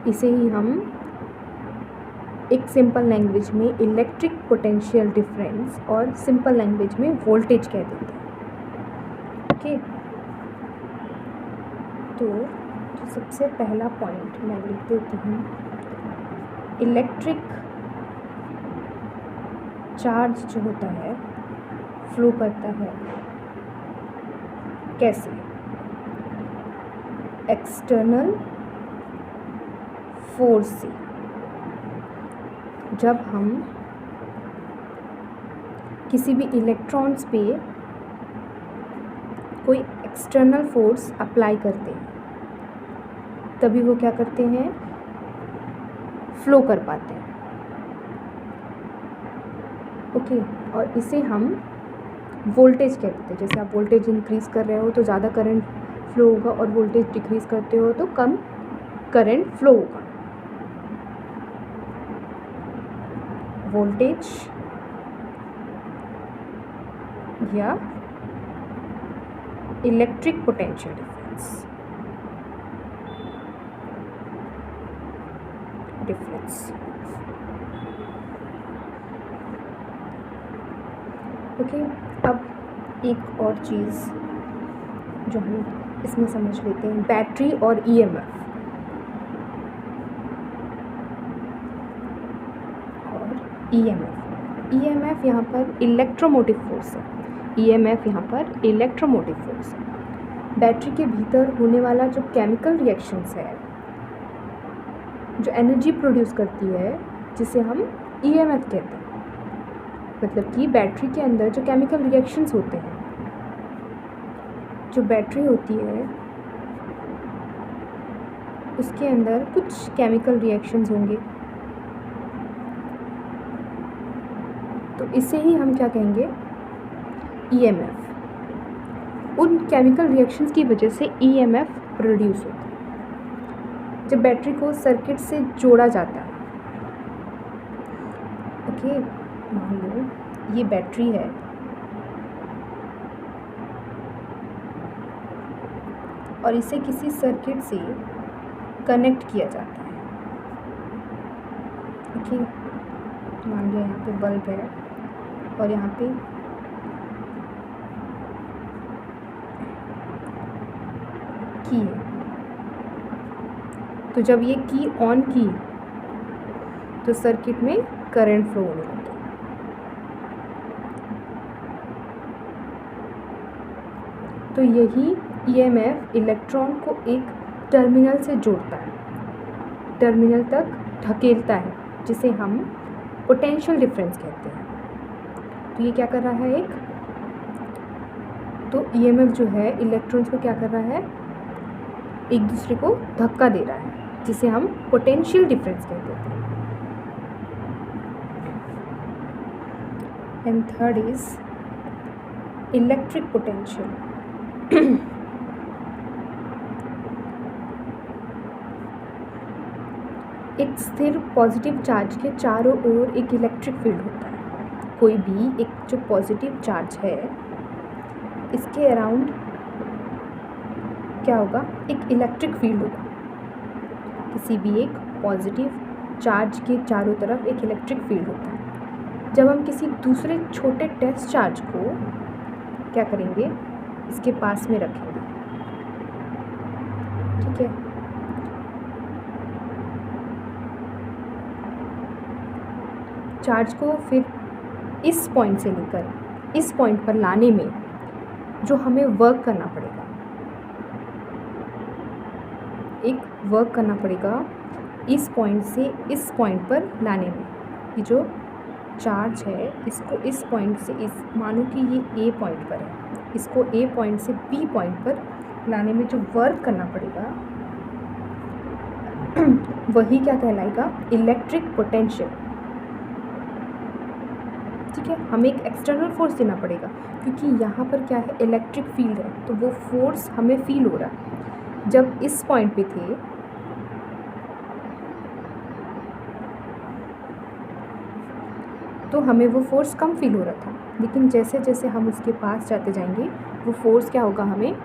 इसे ही हम एक सिंपल लैंग्वेज में इलेक्ट्रिक पोटेंशियल डिफरेंस और सिंपल लैंग्वेज में वोल्टेज कह देते हैं। ओके, तो सबसे पहला पॉइंट मैं लिख देती हूँ, इलेक्ट्रिक चार्ज जो होता है फ्लो करता है कैसे? एक्सटर्नल फोर्स से। जब हम किसी भी इलेक्ट्रॉन्स पे कोई एक्सटर्नल फोर्स अप्लाई करते हैं तभी वो क्या करते हैं, फ्लो कर पाते हैं। ओके, और इसे हम वोल्टेज कहते हैं। जैसे आप वोल्टेज इंक्रीज़ कर रहे हो तो ज़्यादा करंट फ्लो होगा और वोल्टेज डिक्रीज़ करते हो तो कम करंट फ्लो होगा। वोल्टेज या इलेक्ट्रिक पोटेंशियल डिफरेंस। ओके, अब एक और चीज़ जो हम इसमें समझ लेते हैं, बैटरी और ईएमएफ। ईएमएफ यहाँ पर इलेक्ट्रोमोटिव फोर्स है। ईएमएफ यहाँ पर इलेक्ट्रोमोटिव फोर्स है। बैटरी के भीतर होने वाला जो केमिकल रिएक्शंस है, जो एनर्जी प्रोड्यूस करती है, जिसे हम ईएमएफ कहते हैं। मतलब कि बैटरी के अंदर जो केमिकल रिएक्शंस होते हैं, जो बैटरी होती है उसके अंदर कुछ केमिकल रिएक्शंस होंगे, तो इसे ही हम क्या कहेंगे, ईएमएफ। उन केमिकल रिएक्शंस की वजह से ईएमएफ प्रोड्यूस होता है जब बैटरी को सर्किट से जोड़ा जाता है। ओके, मान लो ये बैटरी है और इसे किसी सर्किट से कनेक्ट किया जाता है। ओके, मान लो यहाँ पे बल्ब है और यहाँ पे की है, तो जब ये की ऑन की तो सर्किट में करंट फ्लो होने लगता है। तो यही ईएमएफ इलेक्ट्रॉन को एक टर्मिनल से जोड़ता है, टर्मिनल तक ढकेलता है, जिसे हम पोटेंशियल डिफरेंस कहते हैं। तो ये क्या कर रहा है, तो ईएमएफ जो है इलेक्ट्रॉन्स को क्या कर रहा है, एक दूसरे को धक्का दे रहा है, जिसे हम पोटेंशियल डिफरेंस कहते हैं। And third is electric potential. एक स्थिर पॉजिटिव चार्ज के चारों ओर एक इलेक्ट्रिक फील्ड होता है। कोई भी एक जो पॉजिटिव चार्ज है, इसके अराउंड क्या होगा, एक इलेक्ट्रिक फील्ड होगा। किसी भी एक पॉजिटिव चार्ज के चारों तरफ एक इलेक्ट्रिक फील्ड होता है। जब हम किसी दूसरे छोटे टेस्ट चार्ज को क्या करेंगे, इसके पास में रखेंगे, ठीक है, चार्ज को फिर इस पॉइंट से लेकर इस पॉइंट पर लाने में जो हमें वर्क करना पड़ेगा, एक वर्क करना पड़ेगा इस पॉइंट से इस पॉइंट पर लाने में। ये जो चार्ज है इसको इस पॉइंट से इस, मानो कि ये ए पॉइंट पर है, इसको ए पॉइंट से बी पॉइंट पर लाने में जो वर्क करना पड़ेगा वही क्या कहलाएगा, इलेक्ट्रिक पोटेंशियल। ठीक है, हमें एक एक्सटर्नल फोर्स देना पड़ेगा क्योंकि यहाँ पर क्या है, इलेक्ट्रिक फील्ड है, तो वो फोर्स हमें फील हो रहा है। जब इस पॉइंट पे थे तो हमें वो फोर्स कम फील हो रहा था, लेकिन जैसे जैसे हम उसके पास जाते जाएंगे वो फोर्स क्या होगा, हमें